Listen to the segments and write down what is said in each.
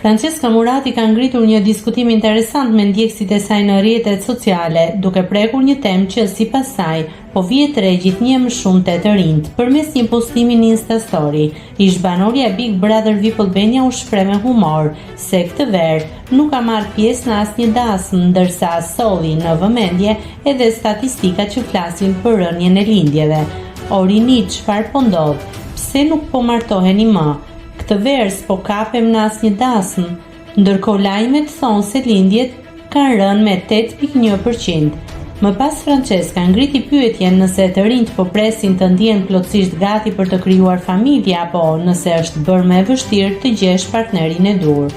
Francesca Murati ka ngritur një diskutim interesant me ndjekësit e saj në rrjetet sociale, duke prekur një temë që sipas saj po vihet re gjithnjë më shumë te të rinjt. Përmes një postimi në Insta Story, ish-banorja e Big Brother VIP Albania u shpreh me humor se këtë verë nuk ka marrë pjesë në asnjë dasmë, ndërsa solli në vëmendje edhe statistikat që flasin për rënien e lindjeve. Orini, çfarë po ndodh? Pse nuk po martoheni më? Këtë verë s'po kapem në asnjë dasmë, ndërkohë lajmet thonë se lindjet kanë rënë me 8.1%. Më pas Francesca ngriti pyetjen nëse të rinjt po presin të ndjen plotësisht gati për të krijuar familje apo nëse është bërë më e vështirë të gjesh partnerin e dur.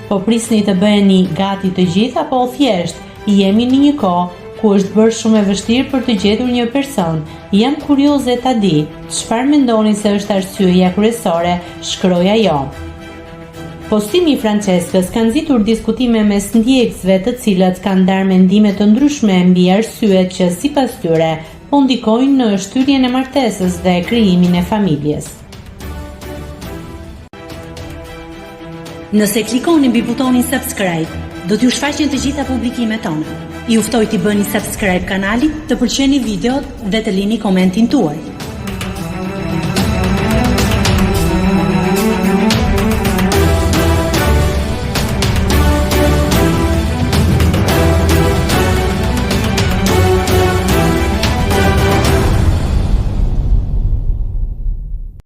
Po prisni të bëheni gati të gjithë apo thjesht jemi në një kohë ku është bërë shumë e vështirë për të gjetur një person? Jam kurioze ta di, çfarë mendoni se është arsyeja kryesore, shkroi ajo. Postimi i Franceskës ka nxitur diskutime mes ndjekësve, të cilët kanë ndarë mendime të ndryshme mbi arsyet që sipas tyre po ndikojnë në shtyrjen e martesës dhe krijimin e familjes. Nëse klikoni mbi butonin subscribe, do t'ju shfaqen të gjitha publikimet tona. Ju ftoj t'i bëni subscribe kanalit, të pëlqeni videot dhe të lini komentin tuaj.